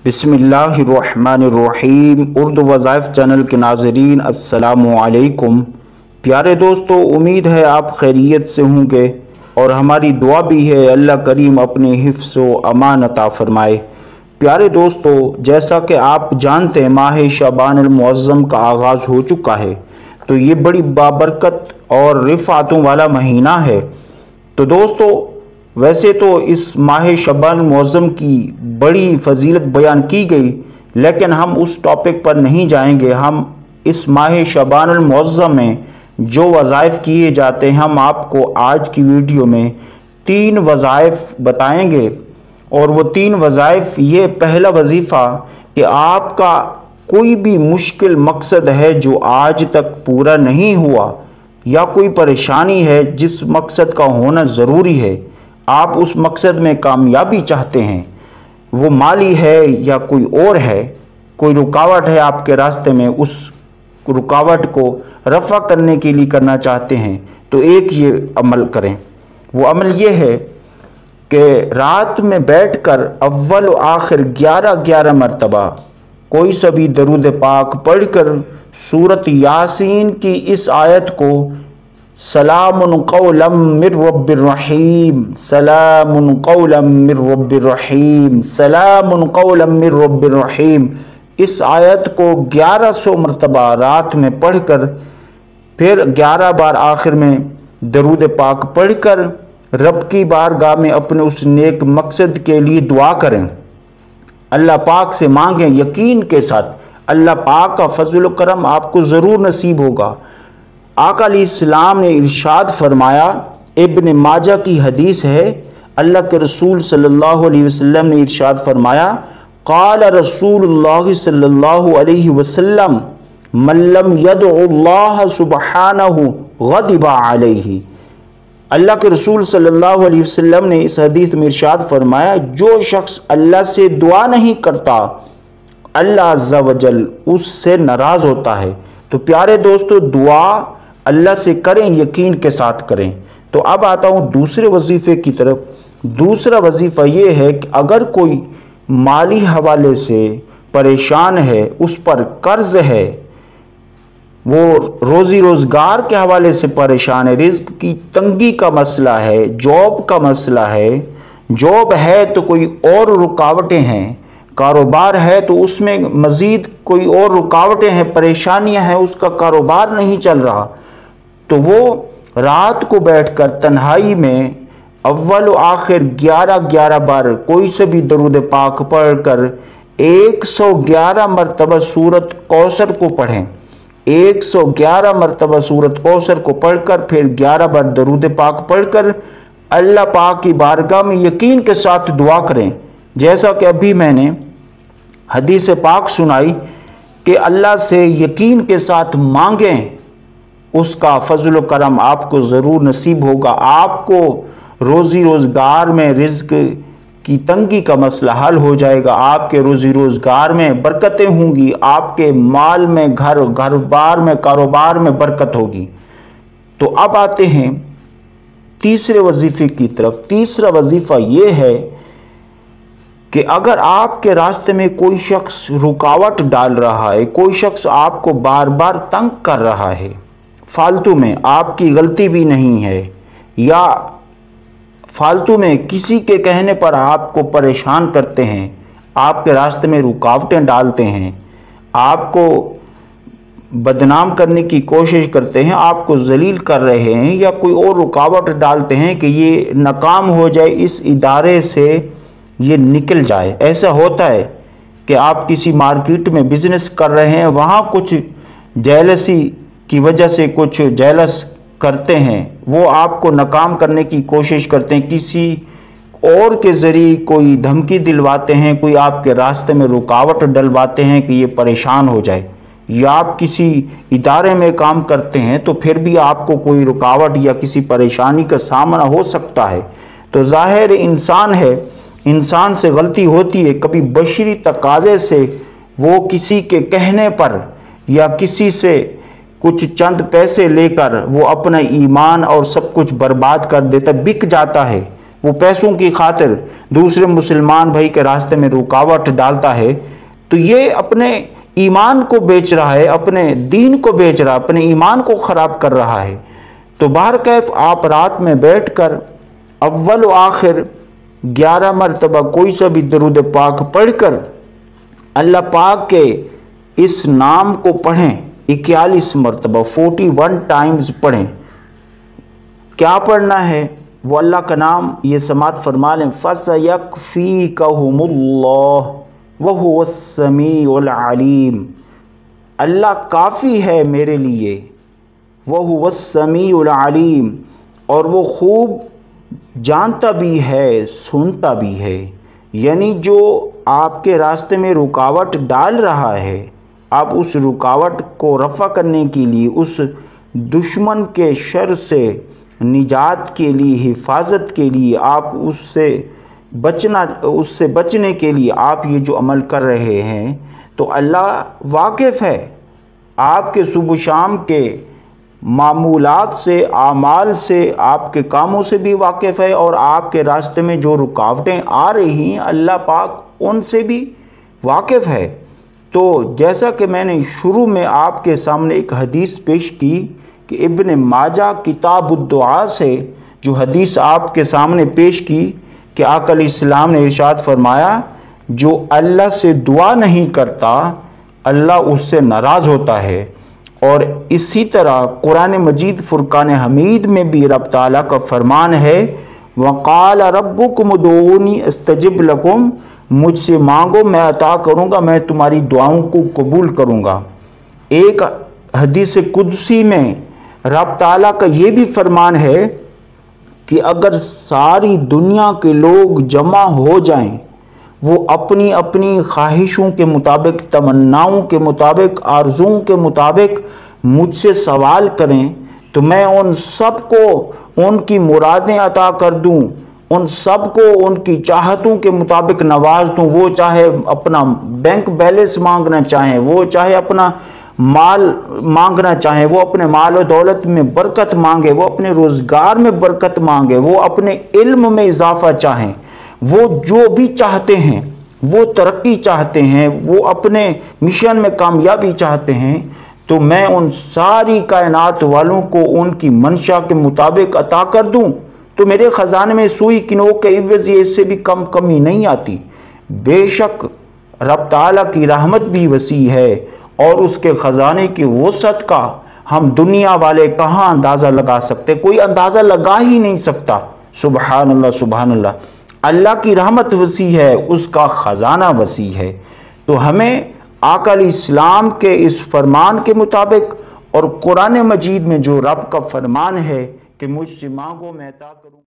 बिस्मिल्लाहिर्रहमानिर्रहीम। उर्दू वज़ाइफ चैनल के नाज़रीन अस्सलामु अलैकुम। प्यारे दोस्तों, उम्मीद है आप खैरियत से होंगे और हमारी दुआ भी है अल्लाह करीम अपने हिफ्ज़ व अमान अता फ़रमाए। प्यारे दोस्तों, जैसा कि आप जानते हैं माह शबान अल मुअज़्ज़म का आगाज़ हो चुका है, तो ये बड़ी बाबरकत और रिफ़ातों वाला महीना है। तो दोस्तों, वैसे तो इस माह शबान मुअज़्ज़म की बड़ी फजीलत बयान की गई, लेकिन हम उस टॉपिक पर नहीं जाएंगे। हम इस माह शबान मुअज़्ज़म में जो वज़ाइफ किए जाते हैं, हम आपको आज की वीडियो में 3 वज़ाइफ बताएंगे। और वो 3 वज़ाइफ, ये पहला वजीफ़ा कि आपका कोई भी मुश्किल मकसद है जो आज तक पूरा नहीं हुआ, या कोई परेशानी है जिस मकसद का होना ज़रूरी है, आप उस मकसद में कामयाबी चाहते हैं, वो माली है या कोई और है, कोई रुकावट है आपके रास्ते में, उस रुकावट को रफ़ा करने के लिए करना चाहते हैं, तो एक ये अमल करें। वो अमल ये है कि रात में बैठकर अव्वल व आखिर 11 मरतबा कोई सभी दरूद पाक पढ़कर सूरत यासीन की इस आयत को सलामुन कौलम मिर रब्बिर रहीम, सलामुन कौलम मिर रब्बिर रहीम, सलामुन कौलम मिर रब्बिर रहीम, इस आयत को 1100 मरतबा रात में पढ़कर फिर 11 बार आखिर में दरूद पाक पढ़कर रब की बारगाह में अपने उस नेक मकसद के लिए दुआ करें। अल्लाह पाक से मांगें यकीन के साथ, अल्लाह पाक का फजल करम आपको ज़रूर नसीब होगा। आका अलैहिस्सलाम ने इरशाद फरमाया, इब्न माजा की हदीस है, अल्लाह के रसूल सल्लल्लाहु अलैहि वसल्लम ने इरशाद फरमाया, क़ाल रसूलुल्लाह सल्लल्लाहु अलैहि वसल्लम मन लम यदउल्लाह सुब्हानहु ग़दिबा अलैहि। अल्लाह के रसूल सल्लल्लाहु अलैहि वसल्लम ने इस हदीस में इरशाद फरमाया, जो शख्स अल्लाह से दुआ नहीं करता, अल्लाह अज़्ज़ा वजल उससे नाराज़ होता है। तो प्यारे दोस्तों, दुआ अल्लाह से करें, यकीन के साथ करें। तो अब आता हूँ दूसरे वजीफ़े की तरफ। दूसरा वजीफ़ा ये है कि अगर कोई माली हवाले से परेशान है, उस पर कर्ज है, वो रोज़ी रोज़गार के हवाले से परेशान है, रिज़्क की तंगी का मसला है, जॉब का मसला है, जॉब है तो कोई और रुकावटें हैं, कारोबार है तो उसमें मज़ीद कोई और रुकावटें हैं, परेशानियां हैं, उसका कारोबार नहीं चल रहा, तो वो रात को बैठकर तन्हाई में अव्वल व आखिर 11 बार कोई से भी दरूद पाक पढ़कर 111 मरतबा सूरत कौसर को पढ़ें। 111 मरतबा सूरत कौसर को पढ़कर फिर 11 बार दरूद पाक पढ़कर अल्लाह पाक की बारगाह में यकीन के साथ दुआ करें। जैसा कि अभी मैंने हदीस पाक सुनाई कि अल्लाह से यकीन के साथ मांगें, उसका फजल करम आपको ज़रूर नसीब होगा। आपको रोज़ी रोज़गार में रिज़्क की तंगी का मसला हल हो जाएगा, आपके रोज़ी रोज़गार में बरकतें होंगी, आपके माल में, घर बार में, कारोबार में बरकत होगी। तो अब आते हैं तीसरे वजीफ़े की तरफ। तीसरा वजीफ़ा ये है कि अगर आपके रास्ते में कोई शख्स रुकावट डाल रहा है, कोई शख्स आपको बार बार तंग कर रहा है, फालतू में, आपकी गलती भी नहीं है, या फालतू में किसी के कहने पर आपको परेशान करते हैं, आपके रास्ते में रुकावटें डालते हैं, आपको बदनाम करने की कोशिश करते हैं, आपको जलील कर रहे हैं, या कोई और रुकावट डालते हैं कि ये नाकाम हो जाए, इस इदारे से ये निकल जाए। ऐसा होता है कि आप किसी मार्केट में बिजनेस कर रहे हैं, वहाँ कुछ जेलसी की वजह से कुछ जेलस करते हैं, वो आपको नाकाम करने की कोशिश करते हैं, किसी और के ज़रिए कोई धमकी दिलवाते हैं, कोई आपके रास्ते में रुकावट डलवाते हैं कि ये परेशान हो जाए, या आप किसी इदारे में काम करते हैं तो फिर भी आपको कोई रुकावट या किसी परेशानी का सामना हो सकता है। तो ज़ाहिर इंसान है, इंसान से गलती होती है, कभी बशरी तकाज़े से वो किसी के कहने पर या किसी से कुछ चंद पैसे लेकर वो अपना ईमान और सब कुछ बर्बाद कर देता, बिक जाता है। वो पैसों की खातिर दूसरे मुसलमान भाई के रास्ते में रुकावट डालता है, तो ये अपने ईमान को बेच रहा है, अपने दीन को बेच रहा है, अपने ईमान को ख़राब कर रहा है। तो बहरकैफ आप रात में बैठकर अव्वल व आखिर 11 मरतबा कोई सा भी दरूद पाक पढ़कर अल्लाह पाक के इस नाम को पढ़ें, 41 मरतबा 41 टाइम्स पढ़ें। क्या पढ़ना है? वो अल्लाह का नाम ये समात फरमा लें, फसयकफ़ीकहुमुल्लाह वहुवस्समीउल अलीम। अल्लाह काफ़ी है मेरे लिए, वहुवस्समीउल अलीम, और वो खूब जानता भी है, सुनता भी है। यानी जो आपके रास्ते में रुकावट डाल रहा है, आप उस रुकावट को रफ़ा करने के लिए, उस दुश्मन के शर से निजात के लिए, हिफाजत के लिए, आप उससे बचने के लिए आप ये जो अमल कर रहे हैं, तो अल्लाह वाकिफ़ है आपके सुबह शाम के मामूलात से, आमाल से, आपके कामों से भी वाकिफ़ है, और आपके रास्ते में जो रुकावटें आ रही हैं अल्लाह पाक उनसे भी वाकिफ़ है। तो जैसा कि मैंने शुरू में आपके सामने एक हदीस पेश की कि इब्न माजा किताबुद्दुआ से जो हदीस आपके सामने पेश की कि आका अलैहिस्सलाम ने इरशाद फरमाया, जो अल्लाह से दुआ नहीं करता अल्लाह उससे नाराज़ होता है। और इसी तरह कुरान मजीद फुरकान हमीद में भी रब ताला का फरमान है, वक़ाल रब्बुकुम उदऊनी अस्तजिब लकुम, मुझसे मांगो मैं अता करूँगा, मैं तुम्हारी दुआओं को कबूल करूँगा। एक हदीस कुदसी में रब ताला का ये भी फरमान है कि अगर सारी दुनिया के लोग जमा हो जाएं, वो अपनी अपनी ख्वाहिशों के मुताबिक, तमन्नाओं के मुताबिक, आरज़ुओं के मुताबिक मुझसे सवाल करें, तो मैं उन सब को उनकी मुरादें अता कर दूं, उन सब को उनकी चाहतों के मुताबिक नवाज दूं। वो चाहे अपना बैंक बैलेंस मांगना चाहें, वो चाहे अपना माल मांगना चाहें, वो अपने माल और दौलत में बरकत मांगे, वो अपने रोज़गार में बरकत मांगे, वो अपने इल्म में इजाफा चाहें, वो जो भी चाहते हैं, वो तरक्की चाहते हैं, वो अपने मिशन में कामयाबी चाहते हैं, तो मैं उन सारी कायनात वालों को उनकी मंशा के मुताबिक अता कर दूं। तो मेरे ख़जाने में सुई किनो के इवज़ इससे भी कम कमी नहीं आती। बेशक रब ताला की रहमत भी वसी है और उसके ख़जाने की वसअत का हम दुनिया वाले कहाँ अंदाज़ा लगा सकते, कोई अंदाज़ा लगा ही नहीं सकता। सुबहान अल्लाह, सुबहान अल्लाह। अल्लाह की रहमत वसी है, उसका ख़जाना वसी है। तो हमें आका अलैहिस्सलाम के इस फरमान के मुताबिक और कुरान मजीद में जो रब का फरमान है कि मुझसे मांगो मैं अता करूँ।